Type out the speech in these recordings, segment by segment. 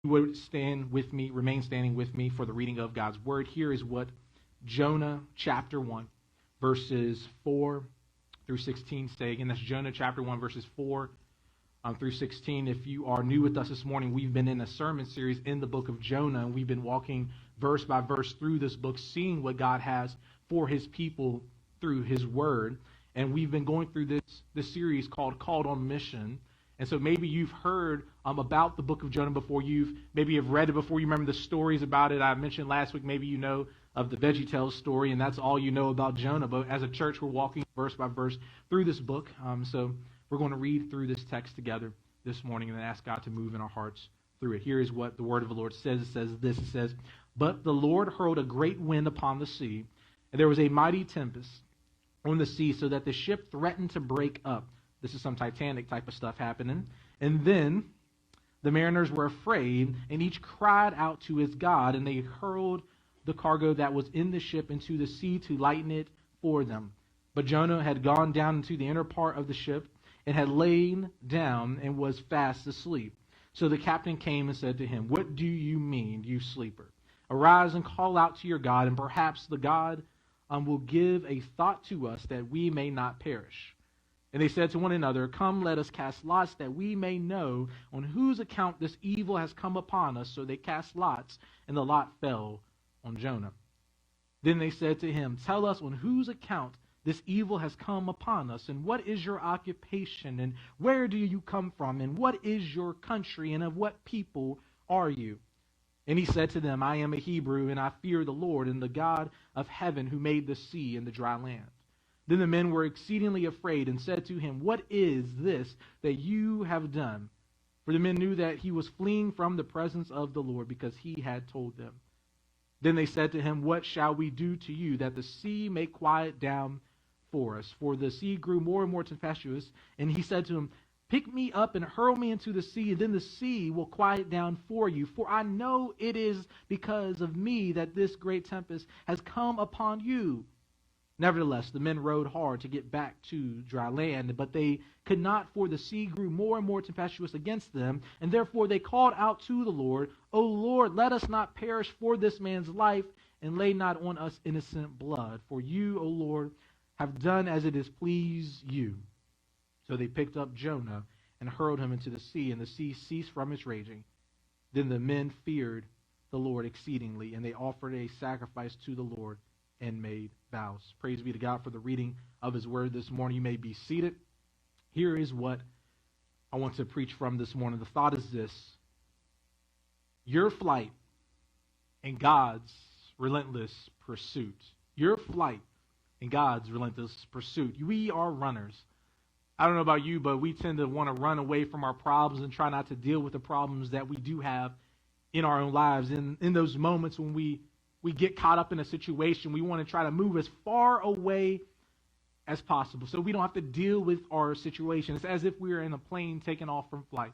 you would stand with me, remain standing with me for the reading of God's word. Here is what Jonah chapter 1, verses 4 through 16 say. Again, that's Jonah chapter 1, verses 4 through 16. If you are new with us this morning, we've been in a sermon series in the book of Jonah, and we've been walking verse by verse through this book, seeing what God has for his people through his word. And we've been going through this series called Called on Mission. And so maybe you've heard about the book of Jonah before. Maybe you've read it before. You remember the stories about it. I mentioned last week, maybe you know of the VeggieTales story, and that's all you know about Jonah. But as a church, we're walking verse by verse through this book. So we're going to read through this text together this morning and then ask God to move in our hearts through it. Here is what the word of the Lord says. It says this. It says, "But the Lord hurled a great wind upon the sea, and there was a mighty tempest on the sea, so that the ship threatened to break up." This is some Titanic type of stuff happening. "And then the mariners were afraid, and each cried out to his God, and they hurled the cargo that was in the ship into the sea to lighten it for them. But Jonah had gone down into the inner part of the ship, and had lain down and was fast asleep. So the captain came and said to him, 'What do you mean, you sleeper? Arise and call out to your God, and perhaps the God will give a thought to us that we may not perish.' And they said to one another, 'Come, let us cast lots, that we may know on whose account this evil has come upon us.' So they cast lots, and the lot fell on Jonah. Then they said to him, 'Tell us on whose account this evil has come upon us, and what is your occupation, and where do you come from, and what is your country, and of what people are you?' And he said to them, 'I am a Hebrew, and I fear the Lord, and the God of heaven, who made the sea and the dry land.' Then the men were exceedingly afraid, and said to him, 'What is this that you have done?' For the men knew that he was fleeing from the presence of the Lord, because he had told them. Then they said to him, 'What shall we do to you, that the sea may quiet down for us?' For the sea grew more and more tempestuous. And he said to him, 'Pick me up and hurl me into the sea, and then the sea will quiet down for you. For I know it is because of me that this great tempest has come upon you.' Nevertheless, the men rowed hard to get back to dry land, but they could not, for the sea grew more and more tempestuous against them. And therefore they called out to the Lord, 'O Lord, let us not perish for this man's life, and lay not on us innocent blood. For you, O Lord, have done as it has pleased you.' So they picked up Jonah and hurled him into the sea, and the sea ceased from its raging. Then the men feared the Lord exceedingly, and they offered a sacrifice to the Lord and made vows." Praise be to God for the reading of his word this morning. You may be seated. Here is what I want to preach from this morning. The thought is this: your flight and God's relentless pursuit. Your flight and God's relentless pursuit. We are runners. I don't know about you, but we tend to want to run away from our problems and try not to deal with the problems that we do have in our own lives. In those moments when we get caught up in a situation, we want to try to move as far away as possible so we don't have to deal with our situation. It's as if we were in a plane taking off from flight.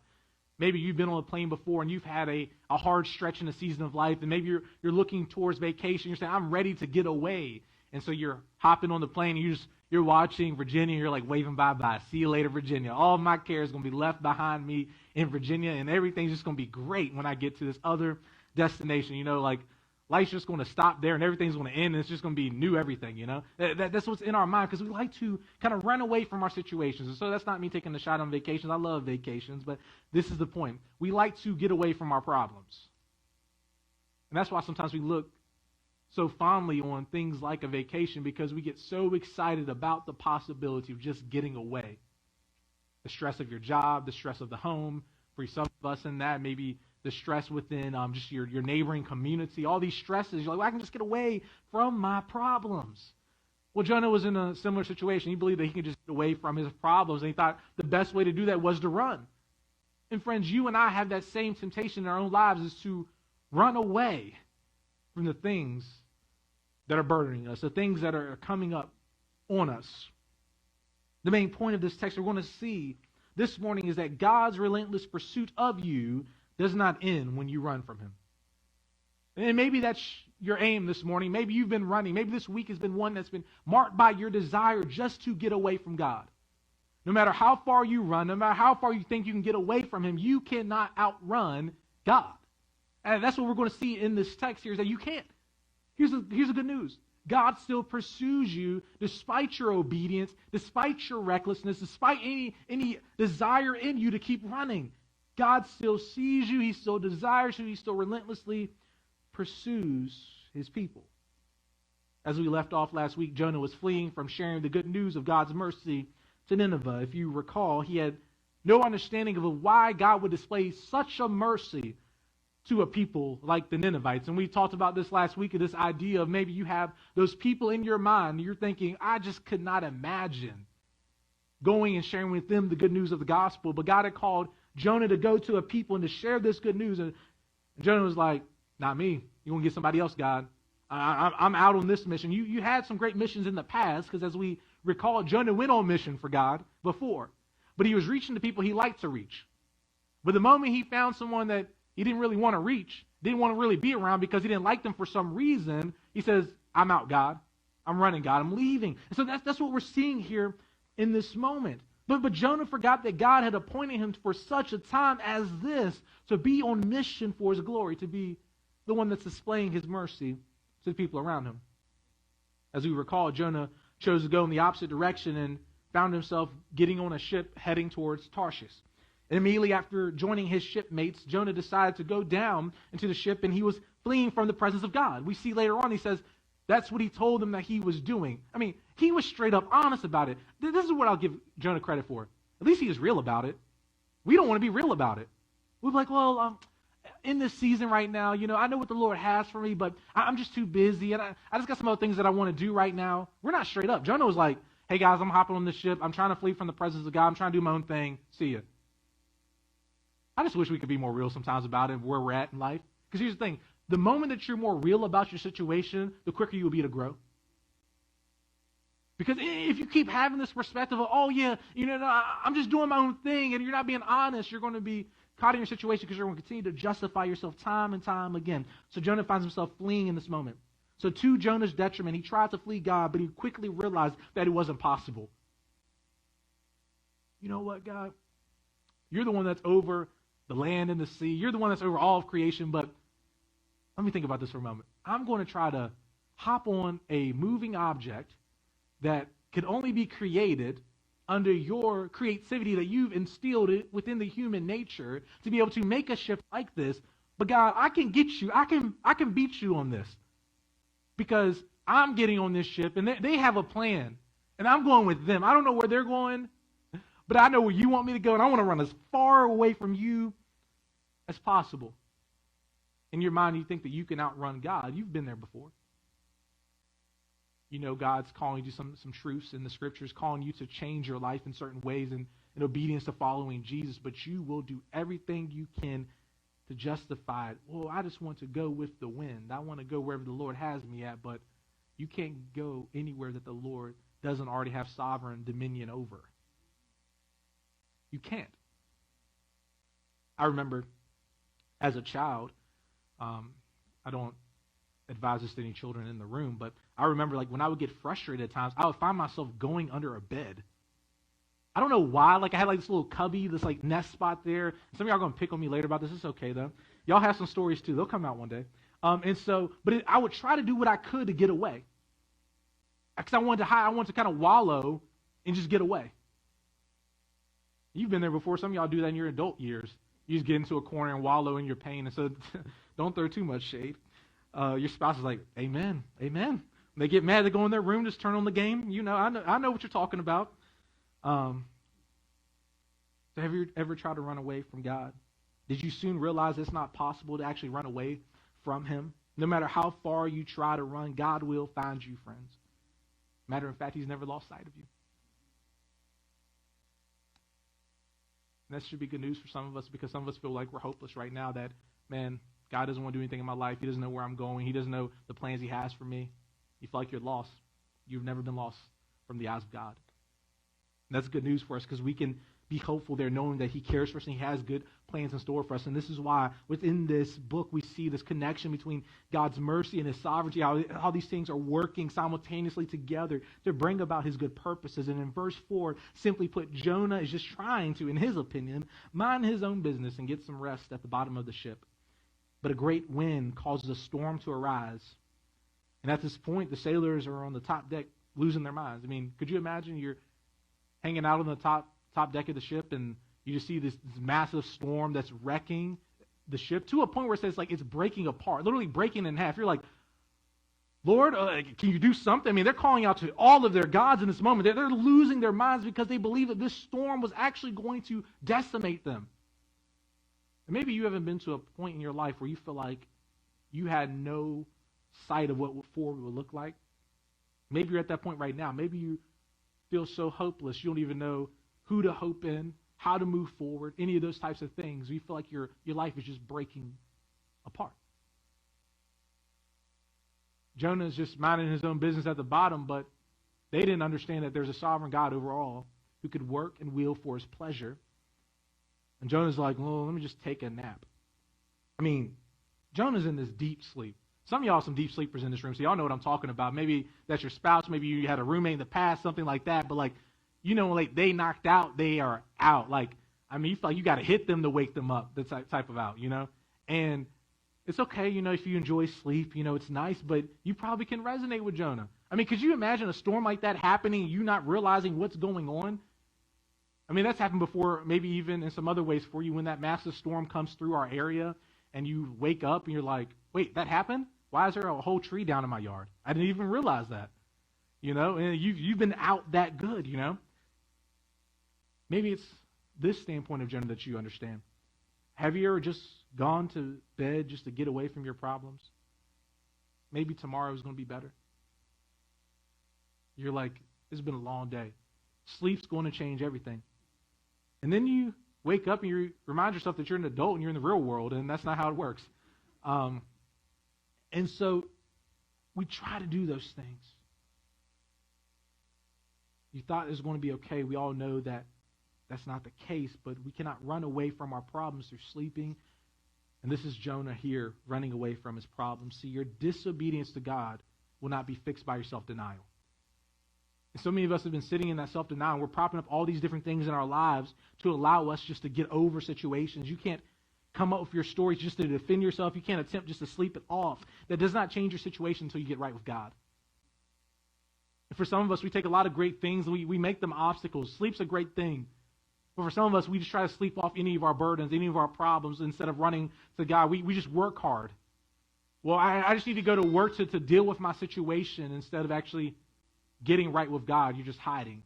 Maybe you've been on a plane before and you've had a hard stretch in a season of life, and maybe you're looking towards vacation. You're saying, "I'm ready to get away." And so you're hopping on the plane, and you're watching Virginia, you're like waving bye-bye. "See you later, Virginia. All my care is going to be left behind me in Virginia, and everything's just going to be great when I get to this other destination." Like life's just going to stop there, and everything's going to end, and it's just going to be new everything, That's what's in our mind, because we like to kind of run away from our situations. And so that's not me taking a shot on vacations. I love vacations, but this is the point. We like to get away from our problems. And that's why sometimes we look so fondly on things like a vacation, because we get so excited about the possibility of just getting away. The stress of your job, the stress of the home, for some of us in that, maybe the stress within just your neighboring community, all these stresses. You're like, "Well, I can just get away from my problems." Well, Jonah was in a similar situation. He believed that he could just get away from his problems, and he thought the best way to do that was to run. And friends, you and I have that same temptation in our own lives, is to run away from the things that are burdening us, the things that are coming up on us. The main point of this text we're going to see this morning is that God's relentless pursuit of you does not end when you run from him. And maybe that's your aim this morning. Maybe you've been running. Maybe this week has been one that's been marked by your desire just to get away from God. No matter how far you run, no matter how far you think you can get away from him, you cannot outrun God. And that's what we're going to see in this text here, is that you can't. Here's the good news. God still pursues you despite your obedience, despite your recklessness, despite any desire in you to keep running. God still sees you. He still desires you. He still relentlessly pursues his people. As we left off last week, Jonah was fleeing from sharing the good news of God's mercy to Nineveh. If you recall, he had no understanding of why God would display such a mercy to a people like the Ninevites. And we talked about this last week, of this idea of maybe you have those people in your mind, and you're thinking, I just could not imagine going and sharing with them the good news of the gospel. But God had called Jonah to go to a people and to share this good news. And Jonah was like, not me. You want to get somebody else, God. I'm out on this mission. You had some great missions in the past, because as we recall, Jonah went on mission for God before. But he was reaching the people he liked to reach. But the moment he found someone that he didn't really want to reach, didn't want to really be around because he didn't like them for some reason, he says, I'm out, God. I'm running, God. I'm leaving. And so that's what we're seeing here in this moment. But Jonah forgot that God had appointed him for such a time as this to be on mission for his glory, to be the one that's displaying his mercy to the people around him. As we recall, Jonah chose to go in the opposite direction and found himself getting on a ship heading towards Tarshish. And immediately after joining his shipmates, Jonah decided to go down into the ship, and he was fleeing from the presence of God. We see later on, he says, that's what he told them that he was doing. I mean, he was straight up honest about it. This is what I'll give Jonah credit for. At least he was real about it. We don't want to be real about it. We're like, well, in this season right now, I know what the Lord has for me, but I'm just too busy, and I just got some other things that I want to do right now. We're not straight up. Jonah was like, hey guys, I'm hopping on this ship. I'm trying to flee from the presence of God. I'm trying to do my own thing. See ya. I just wish we could be more real sometimes about it, where we're at in life. Because here's the thing. The moment that you're more real about your situation, the quicker you will be to grow. Because if you keep having this perspective of, oh yeah, I'm just doing my own thing, and you're not being honest, you're going to be caught in your situation because you're going to continue to justify yourself time and time again. So Jonah finds himself fleeing in this moment. So to Jonah's detriment, he tried to flee God, but he quickly realized that it wasn't possible. You know what, God? You're the one that's over the land and the sea. You're the one that's over all of creation, but let me think about this for a moment. I'm going to try to hop on a moving object that could only be created under your creativity that you've instilled it within the human nature to be able to make a ship like this. But God, I can get you. I can beat you on this because I'm getting on this ship and they have a plan and I'm going with them. I don't know where they're going, but I know where you want me to go, and I want to run as far away from you as possible. In your mind, you think that you can outrun God. You've been there before. God's calling you some truths in the scriptures, calling you to change your life in certain ways in obedience to following Jesus, but you will do everything you can to justify it. Well, I just want to go with the wind. I want to go wherever the Lord has me at, but you can't go anywhere that the Lord doesn't already have sovereign dominion over. You can't. I remember as a child, I don't advise this to any children in the room, but I remember when I would get frustrated at times, I would find myself going under a bed. I don't know why. I had this little cubby, this nest spot there. Some of y'all are going to pick on me later about this. It's okay though. Y'all have some stories too. They'll come out one day. I would try to do what I could to get away. Because I wanted to hide. I wanted to kind of wallow and just get away. You've been there before. Some of y'all do that in your adult years. You just get into a corner and wallow in your pain. And so don't throw too much shade. Your spouse is like, amen, amen. They get mad. They go in their room, just turn on the game. I know what you're talking about. So have you ever tried to run away from God? Did you soon realize it's not possible to actually run away from him? No matter how far you try to run, God will find you, friends. Matter of fact, he's never lost sight of you. And that should be good news for some of us, because some of us feel like we're hopeless right now, that, man, God doesn't want to do anything in my life. He doesn't know where I'm going. He doesn't know the plans he has for me. You feel like you're lost. You've never been lost from the eyes of God. And that's good news for us, because we can be hopeful there, knowing that he cares for us and he has good plans in store for us. And this is why within this book we see this connection between God's mercy and his sovereignty, how these things are working simultaneously together to bring about his good purposes. And in verse 4, simply put, Jonah is just trying to, in his opinion, mind his own business and get some rest at the bottom of the ship. but a great wind causes a storm to arise. And at this point, the sailors are on the top deck losing their minds. I mean, could you imagine you're hanging out on the top deck of the ship and you just see this massive storm that's wrecking the ship to a point where it says like it's breaking apart, literally breaking in half. You're like, Lord, can you do something? I mean, they're calling out to all of their gods in this moment. They're losing their minds because they believe that this storm was actually going to decimate them. And maybe you haven't been to a point in your life where you feel like you had no sight of what forward would look like. Maybe you're at that point right now. Maybe you feel so hopeless you don't even know who to hope in, how to move forward, any of those types of things. You feel like your life is just breaking apart. Jonah is just minding his own business at the bottom, but they didn't understand that there's a sovereign God over all who could work and will for his pleasure. And Jonah's like, well, let me just take a nap. I mean, Jonah's in this deep sleep. Some of y'all are some deep sleepers in this room, so y'all know what I'm talking about. Maybe that's your spouse. Maybe you had a roommate in the past, something like that. But, like, you know, like they knocked out, they are out. Like, I mean, you feel like you got to hit them to wake them up, that type of out, you know. And it's okay, you know, if you enjoy sleep, you know, it's nice, but you probably can resonate with Jonah. I mean, could you imagine a storm like that happening and you not realizing what's going on? I mean, that's happened before, maybe even in some other ways for you, when that massive storm comes through our area and you wake up and you're like, wait, that happened? Why is there a whole tree down in my yard? I didn't even realize that, you know, and you've been out that good, you know. Maybe it's this standpoint of Jonah that you understand. Have you ever just gone to bed just to get away from your problems? Maybe tomorrow is going to be better. You're like, it's been a long day. Sleep's going to change everything. And then you wake up and you remind yourself that you're an adult and you're in the real world, and that's not how it works. And so we try to do those things. You thought it was going to be okay. We all know that that's not the case, but we cannot run away from our problems through sleeping. And this is Jonah here running away from his problems. See, your disobedience to God will not be fixed by your self-denial. And so many of us have been sitting in that self-denial, and we're propping up all these different things in our lives to allow us just to get over situations. You can't come up with your stories just to defend yourself. You can't attempt just to sleep it off. That does not change your situation until you get right with God. And for some of us, we take a lot of great things, and we make them obstacles. Sleep's a great thing. But for some of us, we just try to sleep off any of our burdens, any of our problems, instead of running to God. We just work hard. Well, I just need to go to work to deal with my situation instead of actually getting right with God. You're just hiding.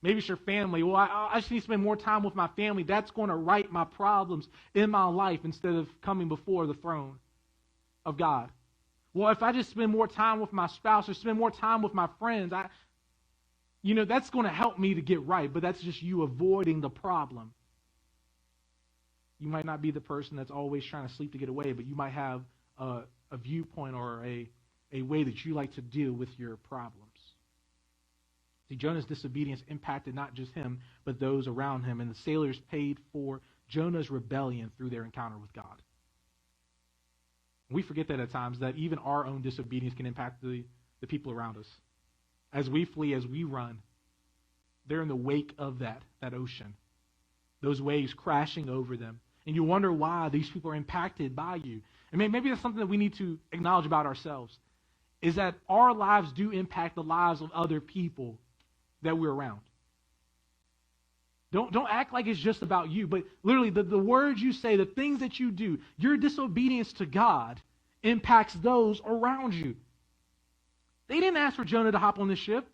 Maybe it's your family. Well, I just need to spend more time with my family. That's going to right my problems in my life instead of coming before the throne of God. Well, if I just spend more time with my spouse or spend more time with my friends, that's going to help me to get right, but that's just you avoiding the problem. You might not be the person that's always trying to sleep to get away, but you might have a viewpoint or a way that you like to deal with your problems. See, Jonah's disobedience impacted not just him, but those around him, and the sailors paid for Jonah's rebellion through their encounter with God. We forget that at times, that even our own disobedience can impact the people around us. As we flee, as we run, they're in the wake of that ocean. Those waves crashing over them. And you wonder why these people are impacted by you. And maybe that's something that we need to acknowledge about ourselves, is that our lives do impact the lives of other people that we're around. Don't act like it's just about you, but literally the words you say, the things that you do, your disobedience to God impacts those around you. They didn't ask for Jonah to hop on this ship.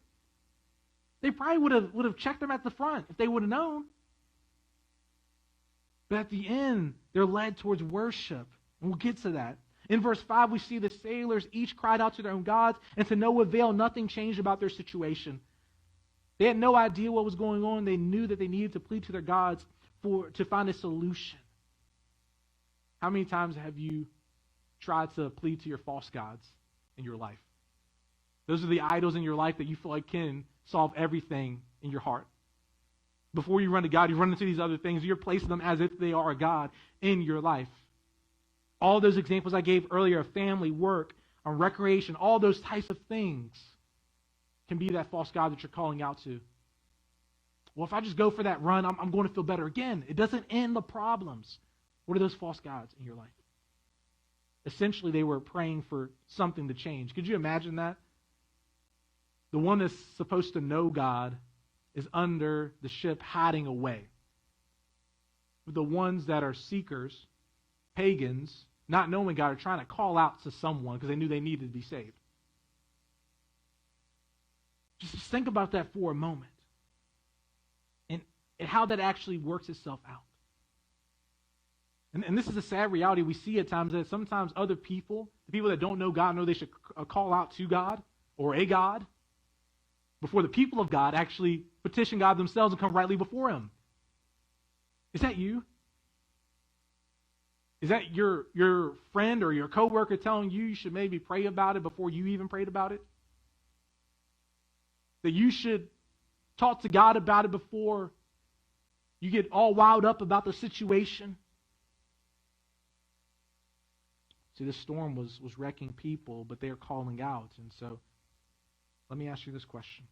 They probably would have checked him at the front if they would have known. But at the end, they're led towards worship. And we'll get to that. In verse 5, we see the sailors each cried out to their own gods, and to no avail, nothing changed about their situation. They had no idea what was going on. They knew that they needed to plead to their gods to find a solution. How many times have you tried to plead to your false gods in your life? Those are the idols in your life that you feel like can solve everything in your heart. Before you run to God, you run into these other things. You're placing them as if they are a God in your life. All those examples I gave earlier of family, work, recreation, all those types of things can be that false God that you're calling out to. Well, if I just go for that run, I'm going to feel better. Again, it doesn't end the problems. What are those false gods in your life? Essentially, they were praying for something to change. Could you imagine that? The one that's supposed to know God is under the ship hiding away. The ones that are seekers, pagans, not knowing God, are trying to call out to someone because they knew they needed to be saved. Just think about that for a moment. And how that actually works itself out. And this is a sad reality we see at times, that sometimes other people, the people that don't know God, know they should call out to God or a God before the people of God actually petition God themselves and come rightly before Him. Is that you? Is that your friend or your coworker telling you should maybe pray about it before you even prayed about it? That you should talk to God about it before you get all wound up about the situation? See, this storm was wrecking people, but they are calling out. And so, let me ask you this question.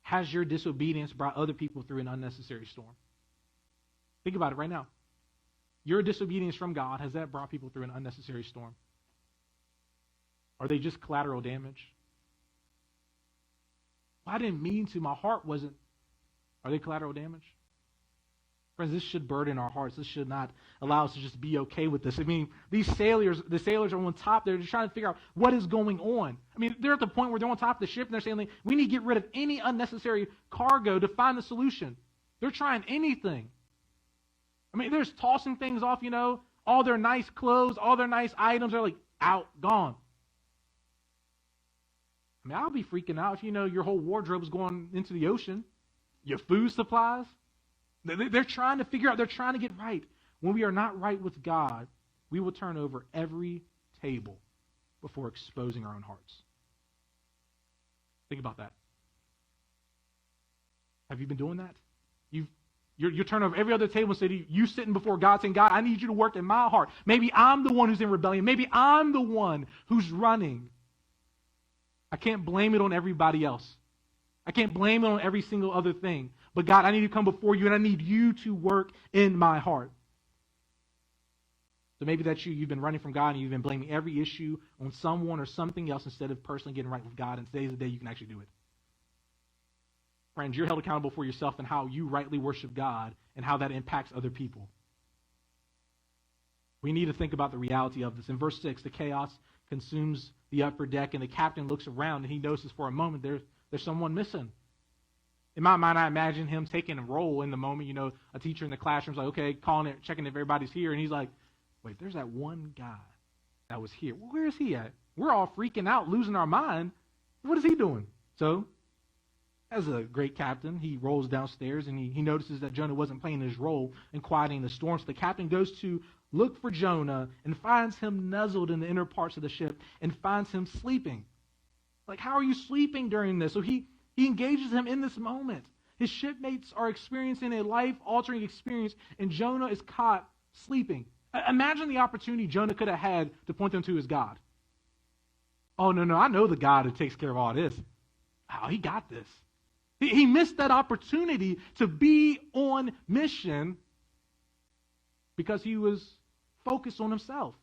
Has your disobedience brought other people through an unnecessary storm? Think about it right now. Your disobedience from God, has that brought people through an unnecessary storm? Are they just collateral damage? Well, I didn't mean to. My heart wasn't. Are they collateral damage? Friends, this should burden our hearts. This should not allow us to just be okay with this. I mean, the sailors are on top there. They're trying to figure out what is going on. I mean, they're at the point where they're on top of the ship and they're saying, like, we need to get rid of any unnecessary cargo to find the solution. They're trying anything. I mean, they're just tossing things off, all their nice clothes, all their nice items are like out, gone. I mean, I'll be freaking out if your whole wardrobe is going into the ocean. Your food supplies. They're trying to figure out, they're trying to get right. When we are not right with God, we will turn over every table before exposing our own hearts. Think about that. Have you been doing that? You turn over every other table and say, you sitting before God saying, God, I need you to work in my heart. Maybe I'm the one who's in rebellion. Maybe I'm the one who's running. I can't blame it on everybody else. I can't blame it on every single other thing. But God, I need to come before you and I need you to work in my heart. So maybe that's you. You've been running from God and you've been blaming every issue on someone or something else instead of personally getting right with God. And today's the day you can actually do it. Friends, you're held accountable for yourself and how you rightly worship God and how that impacts other people. We need to think about the reality of this. In verse 6, the chaos consumes the upper deck and the captain looks around and he notices for a moment there's someone missing. In my mind, I imagine him taking a role in the moment. A teacher in the classroom's like, okay, calling it, checking if everybody's here. And he's like, wait, there's that one guy that was here. Where is he at? We're all freaking out, losing our mind. What is he doing? So, as a great captain, he rolls downstairs and he notices that Jonah wasn't playing his role in quieting the storm. So the captain goes to look for Jonah and finds him nuzzled in the inner parts of the ship and finds him sleeping. Like, how are you sleeping during this? So he engages him in this moment. His shipmates are experiencing a life-altering experience, and Jonah is caught sleeping. Imagine the opportunity Jonah could have had to point them to his God. Oh, no, I know the God who takes care of all this. Oh, he got this. He missed that opportunity to be on mission because he was focused on himself.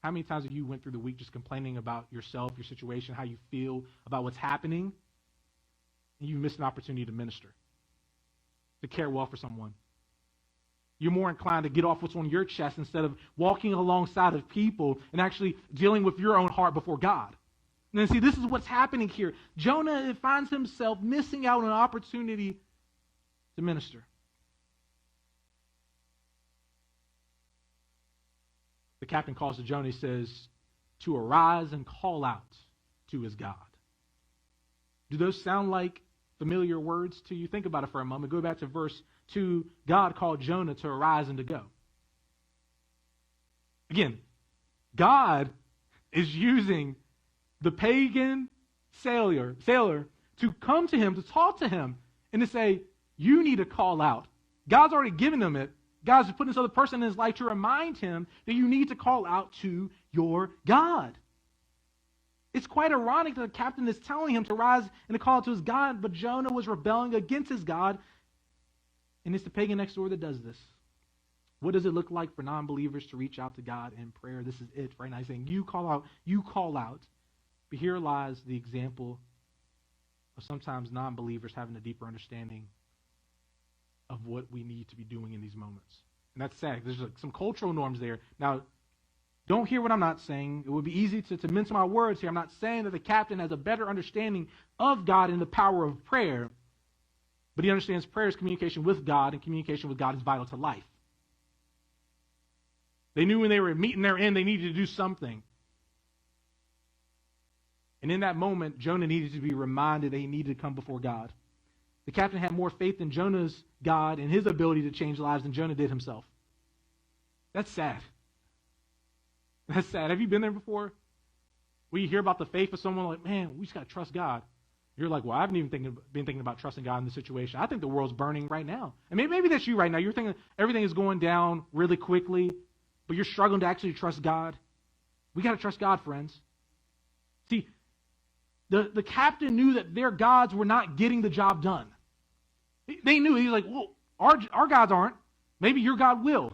How many times have you went through the week just complaining about yourself, your situation, how you feel about what's happening, and you missed an opportunity to minister, to care well for someone? You're more inclined to get off what's on your chest instead of walking alongside of people and actually dealing with your own heart before God. And then see, this is what's happening here. Jonah finds himself missing out on an opportunity to minister. The captain calls to Jonah, he says, to arise and call out to his God. Do those sound like familiar words to you? Think about it for a moment. Go back to verse 2. God called Jonah to arise and to go. Again, God is using the pagan sailor to come to him, to talk to him, and to say, you need to call out. God's already given him it. God's putting this other person in his life to remind him that you need to call out to your God. It's quite ironic that the captain is telling him to rise and to call out to his God, but Jonah was rebelling against his God, and it's the pagan next door that does this. What does it look like for non-believers to reach out to God in prayer? This is it right now. He's saying, you call out. But here lies the example of sometimes non-believers having a deeper understanding of what we need to be doing in these moments. And that's sad. There's like some cultural norms there. Now, don't hear what I'm not saying. It would be easy to mince my words here. I'm not saying that the captain has a better understanding of God and the power of prayer, but he understands prayer is communication with God, and communication with God is vital to life. They knew when they were meeting their end, they needed to do something. And in that moment, Jonah needed to be reminded that he needed to come before God. The captain had more faith in Jonah's God and his ability to change lives than Jonah did himself. That's sad. That's sad. Have you been there before? Where you hear about the faith of someone like, man, we just got to trust God. You're like, well, I haven't even been thinking about trusting God in this situation. I think the world's burning right now. And maybe that's you right now. You're thinking everything is going down really quickly, but you're struggling to actually trust God. We got to trust God, friends. See, the captain knew that their gods were not getting the job done. They knew. He was like, well, our gods aren't. Maybe your God will.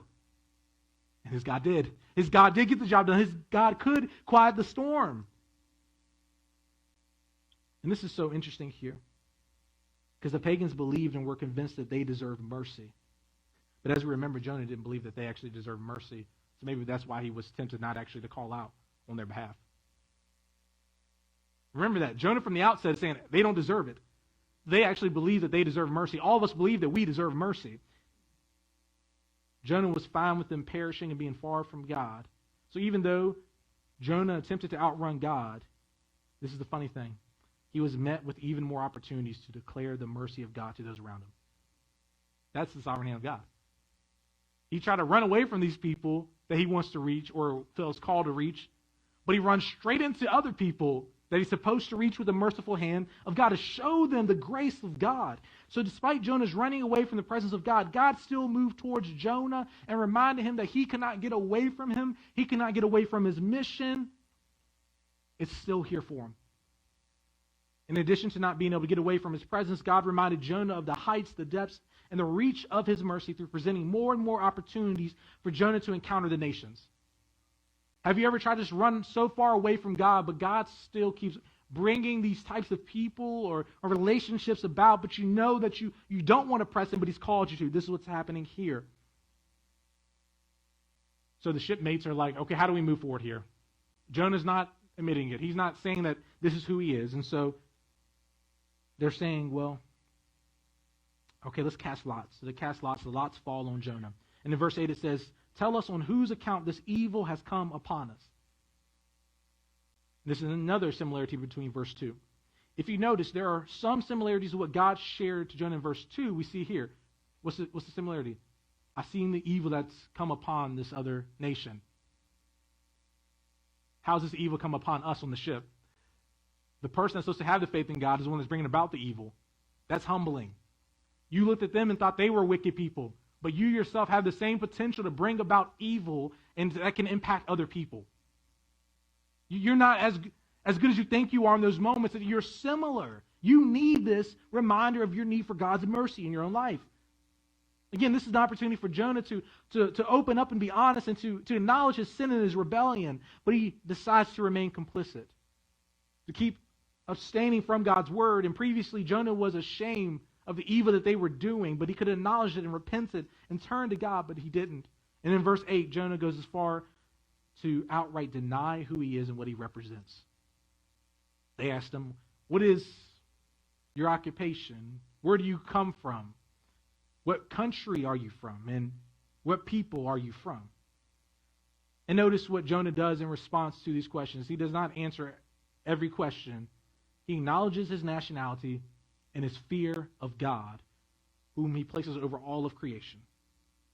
And his God did. His God did get the job done. His God could quiet the storm. And this is so interesting here, because the pagans believed and were convinced that they deserved mercy. But as we remember, Jonah didn't believe that they actually deserved mercy. So maybe that's why he was tempted not actually to call out on their behalf. Remember that. Jonah from the outset is saying they don't deserve it. They actually believe that they deserve mercy. All of us believe that we deserve mercy. Jonah was fine with them perishing and being far from God. So even though Jonah attempted to outrun God, this is the funny thing, he was met with even more opportunities to declare the mercy of God to those around him. That's the sovereignty of God. He tried to run away from these people that he wants to reach or feels called to reach, but he runs straight into other people that he's supposed to reach with the merciful hand of God to show them the grace of God. So despite Jonah's running away from the presence of God, God still moved towards Jonah and reminded him that he cannot get away from him. He cannot get away from his mission. It's still here for him. In addition to not being able to get away from his presence, God reminded Jonah of the heights, the depths, and the reach of his mercy through presenting more and more opportunities for Jonah to encounter the nations. Have you ever tried to just run so far away from God, but God still keeps bringing these types of people or relationships about, but you know that you don't want to press him, but he's called you to. This is what's happening here. So the shipmates are like, okay, how do we move forward here? Jonah's not admitting it. He's not saying that this is who he is. And so they're saying, well, okay, let's cast lots. So they cast lots. The lots fall on Jonah. And in verse 8 it says, tell us on whose account this evil has come upon us. This is another similarity between verse 2. If you notice, there are some similarities to what God shared to Jonah in verse 2 we see here. What's the similarity? I've seen the evil that's come upon this other nation. How's this evil come upon us on the ship? The person that's supposed to have the faith in God is the one that's bringing about the evil. That's humbling. You looked at them and thought they were wicked people, but you yourself have the same potential to bring about evil, and that can impact other people. You're not as good as you think you are in those moments, that you're similar. You need this reminder of your need for God's mercy in your own life. Again, this is an opportunity for Jonah to open up and be honest and to acknowledge his sin and his rebellion, but he decides to remain complicit, to keep abstaining from God's word. And previously, Jonah was ashamed of the evil that they were doing, but he could have acknowledged it and repented and turned to God, but he didn't. And in verse 8, Jonah goes as far to outright deny who he is and what he represents. They asked him, what is your occupation? Where do you come from? What country are you from? And what people are you from? And notice what Jonah does in response to these questions. He does not answer every question. He acknowledges his nationality and his fear of God, whom he places over all of creation.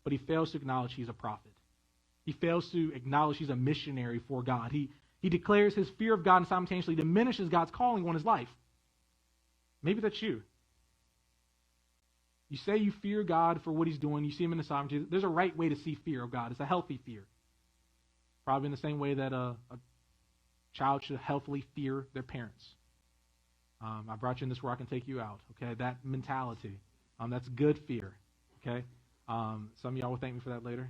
But he fails to acknowledge he's a prophet. He fails to acknowledge he's a missionary for God. He declares his fear of God and simultaneously diminishes God's calling on his life. Maybe that's you. You say you fear God for what he's doing. You see him in the sovereignty. There's a right way to see fear of God. It's a healthy fear. Probably in the same way that a child should healthily fear their parents. I brought you in this where I can take you out. Okay, that mentality. That's good fear. Okay, Some of y'all will thank me for that later.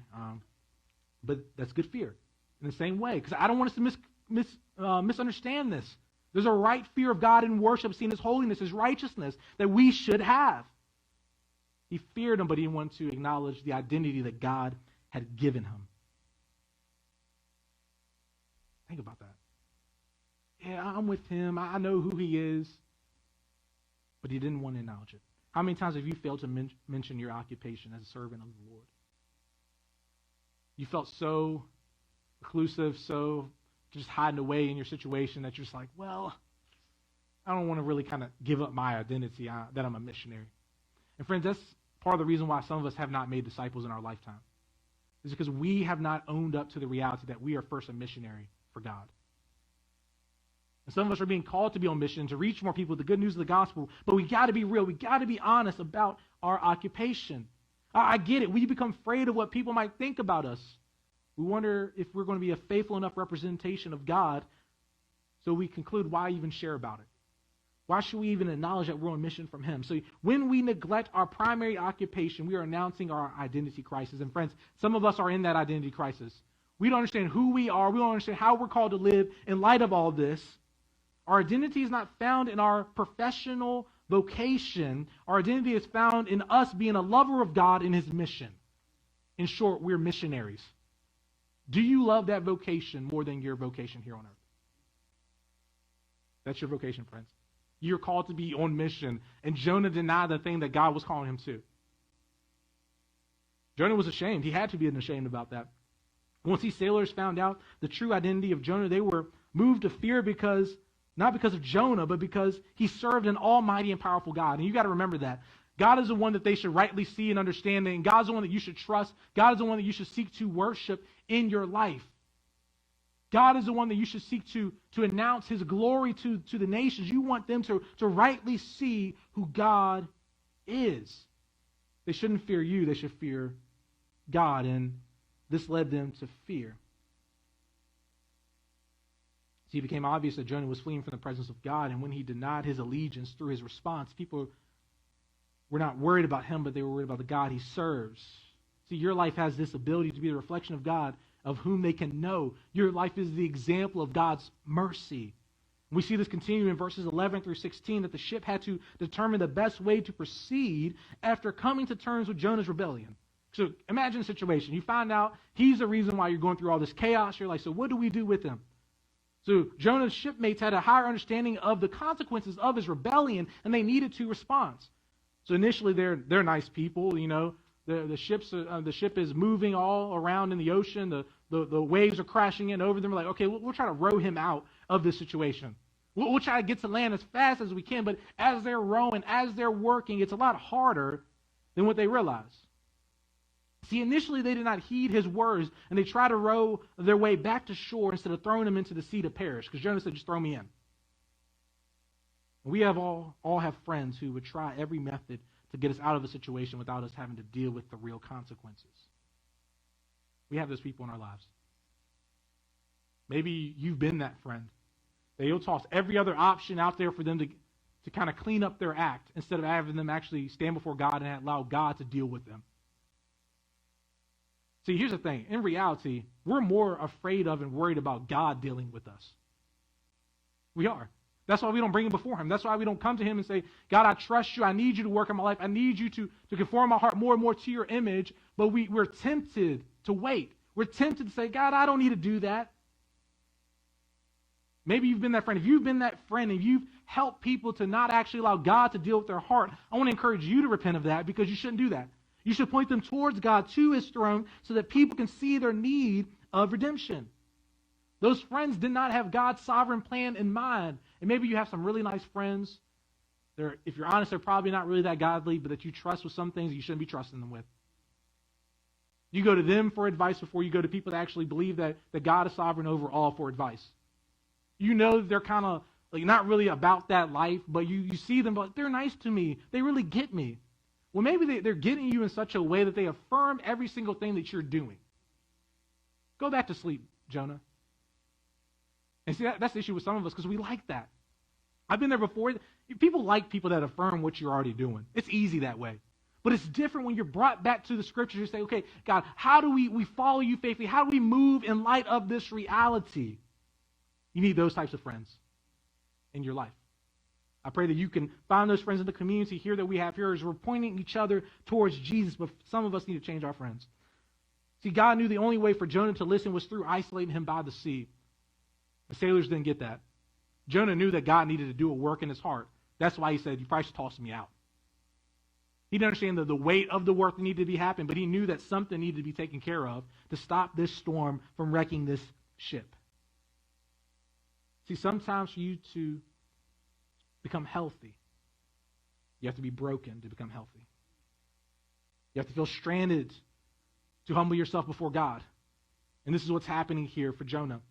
But that's good fear in the same way, because I don't want us to misunderstand this. There's a right fear of God in worship, seeing His holiness, His righteousness, that we should have. He feared Him, but he didn't want to acknowledge the identity that God had given him. Think about that. Yeah, I'm with Him. I know who He is. But he didn't want to acknowledge it. How many times have you failed to mention your occupation as a servant of the Lord? You felt so reclusive, so just hiding away in your situation that you're just like, well, I don't want to really kind of give up my identity that I'm a missionary. And friends, that's part of the reason why some of us have not made disciples in our lifetime. It's because we have not owned up to the reality that we are first a missionary for God. And some of us are being called to be on mission to reach more people with the good news of the gospel, but we got to be real. We got to be honest about our occupation. I get it. We become afraid of what people might think about us. We wonder if we're going to be a faithful enough representation of God, so we conclude, why even share about it? Why should we even acknowledge that we're on mission from Him? So when we neglect our primary occupation, we are announcing our identity crisis. And friends, some of us are in that identity crisis. We don't understand who we are. We don't understand how we're called to live in light of all this. Our identity is not found in our professional vocation. Our identity is found in us being a lover of God and His mission. In short, we're missionaries. Do you love that vocation more than your vocation here on earth? That's your vocation, friends. You're called to be on mission. And Jonah denied the thing that God was calling him to. Jonah was ashamed. He had to be ashamed about that. Once these sailors found out the true identity of Jonah, they were moved to fear not because of Jonah, but because he served an almighty and powerful God. And you got to remember that. God is the one that they should rightly see and understand, and God's the one that you should trust. God is the one that you should seek to worship in your life. God is the one that you should seek to announce His glory to the nations. You want them to rightly see who God is. They shouldn't fear you. They should fear God. And this led them to fear. See, it became obvious that Jonah was fleeing from the presence of God. And when he denied his allegiance through his response, people were not worried about him, but they were worried about the God he serves. See, your life has this ability to be the reflection of God, of whom they can know. Your life is the example of God's mercy. We see this continue in verses 11 through 16, that the ship had to determine the best way to proceed after coming to terms with Jonah's rebellion. So imagine a situation. You find out he's the reason why you're going through all this chaos. You're like, so what do we do with him? So Jonah's shipmates had a higher understanding of the consequences of his rebellion, and they needed to respond. So initially, they're nice people. You know, the ship is moving all around in the ocean. The waves are crashing in over them. We're like, okay, we'll try to row him out of this situation. We'll try to get to land as fast as we can. But as they're rowing, as they're working, it's a lot harder than what they realize. See, initially they did not heed his words, and they tried to row their way back to shore instead of throwing them into the sea to perish, because Jonah said, just throw me in. We have all have friends who would try every method to get us out of a situation without us having to deal with the real consequences. We have those people in our lives. Maybe you've been that friend. They'll toss every other option out there for them to kind of clean up their act instead of having them actually stand before God and allow God to deal with them. See, here's the thing. In reality, we're more afraid of and worried about God dealing with us. We are. That's why we don't bring Him before Him. That's why we don't come to Him and say, God, I trust You. I need You to work in my life. I need You to conform my heart more and more to Your image. But we're tempted to wait. We're tempted to say, God, I don't need to do that. Maybe you've been that friend. If you've been that friend and you've helped people to not actually allow God to deal with their heart, I want to encourage you to repent of that, because you shouldn't do that. You should point them towards God, to His throne, so that people can see their need of redemption. Those friends did not have God's sovereign plan in mind. And maybe you have some really nice friends. If you're honest, they're probably not really that godly, but that you trust with some things that you shouldn't be trusting them with. You go to them for advice before you go to people that actually believe that God is sovereign over all for advice. You know they're kind of like not really about that life, but you see them, but they're nice to me. They really get me. Well, maybe they're getting you in such a way that they affirm every single thing that you're doing. Go back to sleep, Jonah. And see, that's the issue with some of us, because we like that. I've been there before. People like people that affirm what you're already doing. It's easy that way. But it's different when you're brought back to the scriptures. You say, okay, God, how do we follow you faithfully? How do we move in light of this reality? You need those types of friends in your life. I pray that you can find those friends in the community here that we have here as we're pointing each other towards Jesus, but some of us need to change our friends. See, God knew the only way for Jonah to listen was through isolating him by the sea. The sailors didn't get that. Jonah knew that God needed to do a work in his heart. That's why he said, you probably should toss me out. He didn't understand the weight of the work that needed to be happening, but he knew that something needed to be taken care of to stop this storm from wrecking this ship. See, sometimes for you to become healthy, you have to be broken to become healthy. You have to feel stranded to humble yourself before God. And this is what's happening here for Jonah.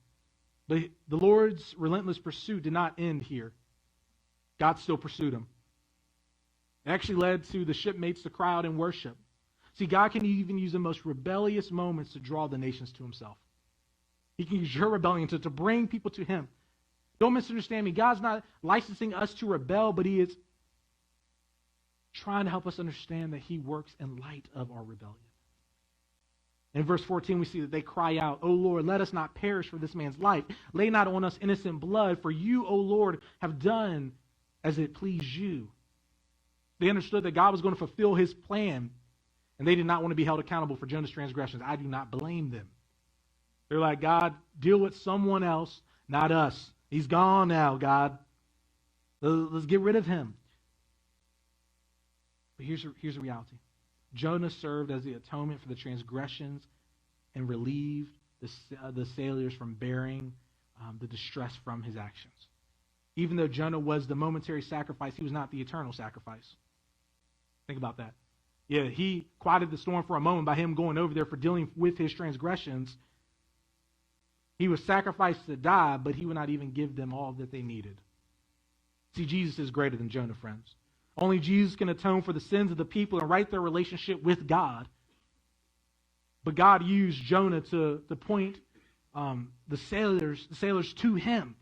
But the Lord's relentless pursuit did not end here. God still pursued him. It actually led to the shipmates to cry out in worship. See, God can even use the most rebellious moments to draw the nations to himself. He can use your rebellion to bring people to him. Don't misunderstand me. God's not licensing us to rebel, but he is trying to help us understand that he works in light of our rebellion. In verse 14, we see that they cry out, O Lord, let us not perish for this man's life. Lay not on us innocent blood, for you, O Lord, have done as it pleased you. They understood that God was going to fulfill his plan, and they did not want to be held accountable for Jonah's transgressions. I do not blame them. They're like, God, deal with someone else, not us. He's gone now, God. Let's get rid of him. But here's the reality. Jonah served as the atonement for the transgressions and relieved the sailors from bearing the distress from his actions. Even though Jonah was the momentary sacrifice, he was not the eternal sacrifice. Think about that. Yeah, he quieted the storm for a moment by him going over there for dealing with his transgressions. He was sacrificed to die, but he would not even give them all that they needed. See, Jesus is greater than Jonah, friends. Only Jesus can atone for the sins of the people and right their relationship with God. But God used Jonah to point the sailors to him.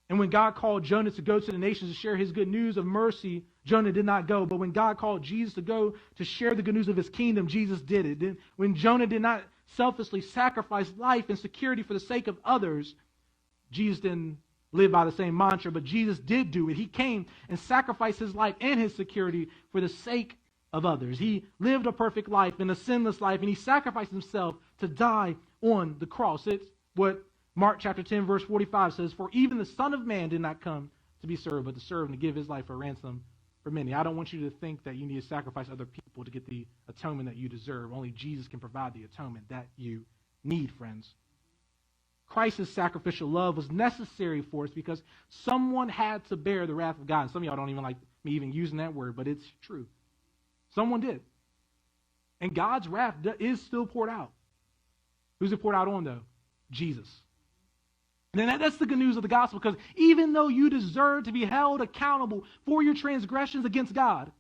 And when God called Jonah to go to the nations to share his good news of mercy, Jonah did not go. But when God called Jesus to go to share the good news of his kingdom, Jesus did it. When Jonah did not selflessly sacrifice life and security for the sake of others, Jesus didn't live by the same mantra, but Jesus did do it. He came and sacrificed his life and his security for the sake of others. He lived a perfect life and a sinless life, and he sacrificed himself to die on the cross. It's what Mark chapter 10, verse 45 says, for even the Son of Man did not come to be served, but to serve and to give his life a ransom for many. I don't want you to think that you need to sacrifice other people to get the atonement that you deserve. Only Jesus can provide the atonement that you need, friends. Christ's sacrificial love was necessary for us because someone had to bear the wrath of God. And some of y'all don't even like me even using that word, but it's true. Someone did. And God's wrath is still poured out. Who's it poured out on, though? Jesus. And that's the good news of the gospel, because even though you deserve to be held accountable for your transgressions against God,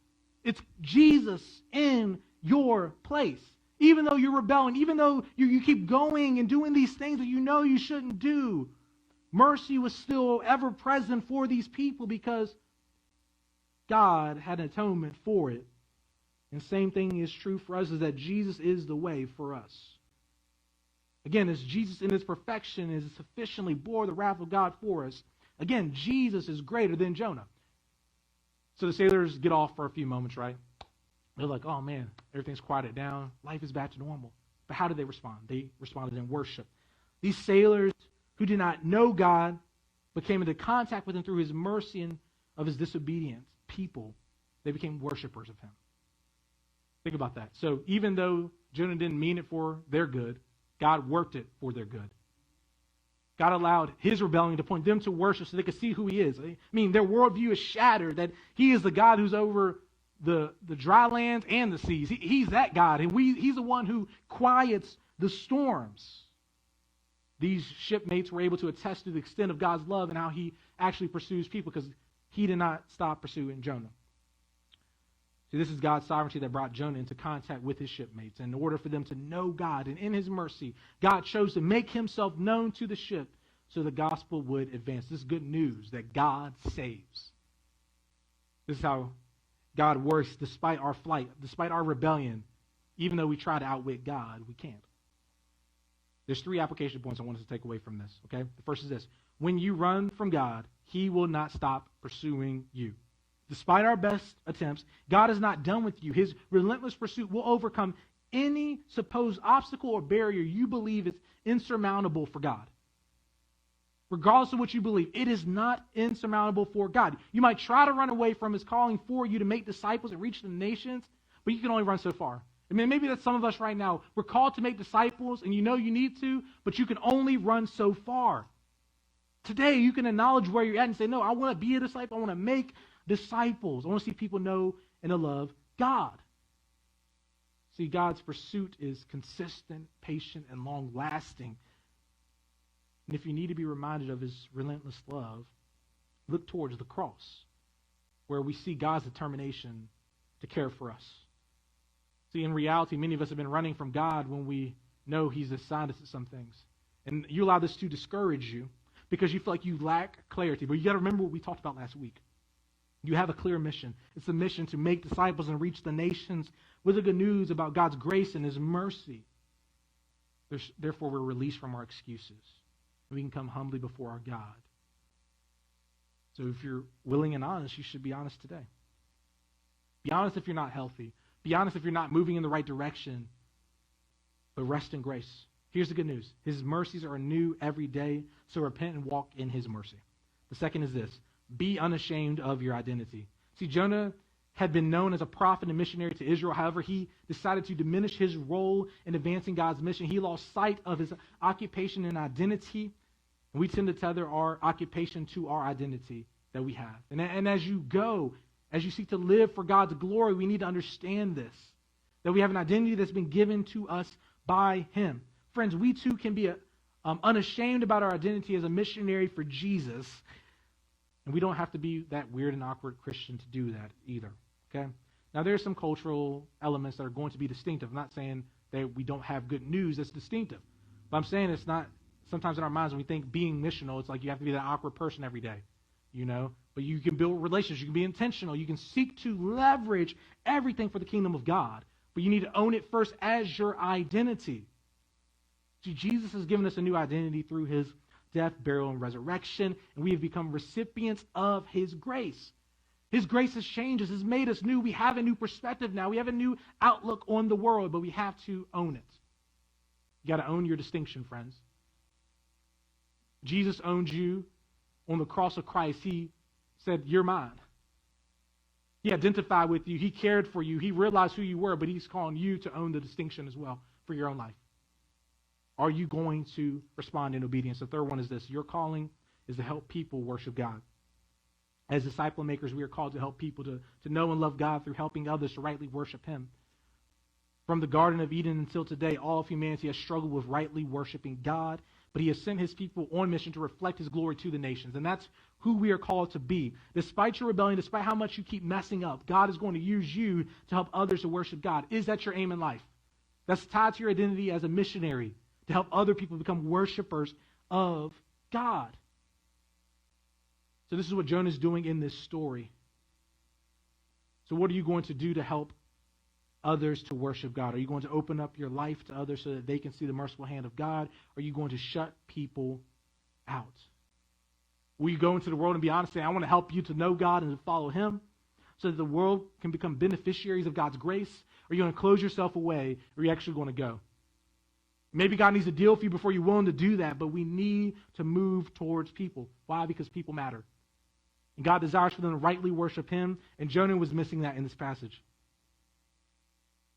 it's Jesus in your place. Even though you're rebelling, even though you keep going and doing these things that you know you shouldn't do, mercy was still ever present for these people because God had an atonement for it. And same thing is true for us, is that Jesus is the way for us. Again, as Jesus in his perfection is sufficiently bore the wrath of God for us, again, Jesus is greater than Jonah. So the sailors get off for a few moments, right? They're like, oh man, everything's quieted down. Life is back to normal. But how did they respond? They responded in worship. These sailors who did not know God but came into contact with him through his mercy and of his disobedient people, they became worshipers of him. Think about that. So even though Jonah didn't mean it for their good, God worked it for their good. God allowed his rebellion to point them to worship so they could see who he is. I mean, their worldview is shattered, that he is the God who's over the dry lands and the seas. He's that God, and he's the one who quiets the storms. These shipmates were able to attest to the extent of God's love and how he actually pursues people, because he did not stop pursuing Jonah. See, this is God's sovereignty that brought Jonah into contact with his shipmates. And in order for them to know God, and in his mercy, God chose to make himself known to the ship so the gospel would advance. This is good news that God saves. This is how God works despite our flight, despite our rebellion. Even though we try to outwit God, we can't. There's 3 application points I want us to take away from this, okay? The first is this. When you run from God, he will not stop pursuing you. Despite our best attempts, God is not done with you. His relentless pursuit will overcome any supposed obstacle or barrier you believe is insurmountable for God. Regardless of what you believe, it is not insurmountable for God. You might try to run away from his calling for you to make disciples and reach the nations, but you can only run so far. I mean, maybe that's some of us right now. We're called to make disciples, and you know you need to, but you can only run so far. Today, you can acknowledge where you're at and say, no, I want to be a disciple. I want to make disciples. I want to see people know and to love God. See, God's pursuit is consistent, patient, and long-lasting. And if you need to be reminded of his relentless love, look towards the cross, where we see God's determination to care for us. See, in reality, many of us have been running from God when we know he's assigned us to some things. And you allow this to discourage you because you feel like you lack clarity. But you got to remember what we talked about last week. You have a clear mission. It's the mission to make disciples and reach the nations with the good news about God's grace and his mercy. Therefore, we're released from our excuses. We can come humbly before our God. So if you're willing and honest, you should be honest today. Be honest if you're not healthy. Be honest if you're not moving in the right direction. But rest in grace. Here's the good news. His mercies are new every day, so repent and walk in his mercy. The second is this. Be unashamed of your identity. See, Jonah had been known as a prophet and missionary to Israel. However, he decided to diminish his role in advancing God's mission. He lost sight of his occupation and identity. And we tend to tether our occupation to our identity that we have. And as you go, as you seek to live for God's glory, we need to understand this, that we have an identity that's been given to us by him. Friends, we too can be unashamed about our identity as a missionary for Jesus. And we don't have to be that weird and awkward Christian to do that either, okay? Now, there are some cultural elements that are going to be distinctive. I'm not saying that we don't have good news that's distinctive. But I'm saying it's not, sometimes in our minds when we think being missional, it's like you have to be that awkward person every day, you know? But you can build relationships. You can be intentional. You can seek to leverage everything for the kingdom of God. But you need to own it first as your identity. See, Jesus has given us a new identity through his death, burial, and resurrection, and we have become recipients of his grace. His grace has changed us, has made us new. We have a new perspective now. We have a new outlook on the world, but we have to own it. You got to own your distinction, friends. Jesus owned you on the cross of Christ. He said, you're mine. He identified with you. He cared for you. He realized who you were, but he's calling you to own the distinction as well for your own life. Are you going to respond in obedience? The third one is this. Your calling is to help people worship God. As disciple makers, we are called to help people to know and love God through helping others to rightly worship him. From the Garden of Eden until today, all of humanity has struggled with rightly worshiping God, but he has sent his people on mission to reflect his glory to the nations. And that's who we are called to be. Despite your rebellion, despite how much you keep messing up, God is going to use you to help others to worship God. Is that your aim in life? That's tied to your identity as a missionary, to help other people become worshipers of God. So this is what Jonah is doing in this story. So what are you going to do to help others to worship God? Are you going to open up your life to others so that they can see the merciful hand of God? Or are you going to shut people out? Will you go into the world and be honest and say, I want to help you to know God and to follow him so that the world can become beneficiaries of God's grace? Or are you going to close yourself away? Or are you actually going to go? Maybe God needs a deal for you before you're willing to do that, but we need to move towards people. Why? Because people matter. And God desires for them to rightly worship him, and Jonah was missing that in this passage.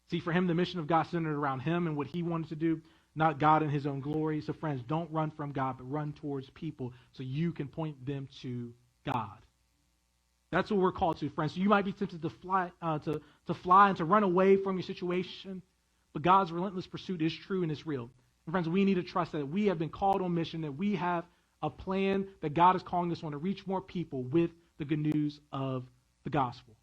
See, for him, the mission of God centered around him and what he wanted to do, not God in his own glory. So friends, don't run from God, but run towards people so you can point them to God. That's what we're called to, friends. So you might be tempted to fly and to run away from your situation, but God's relentless pursuit is true and it's real. And friends, we need to trust that we have been called on mission, that we have a plan that God is calling us on to reach more people with the good news of the gospel.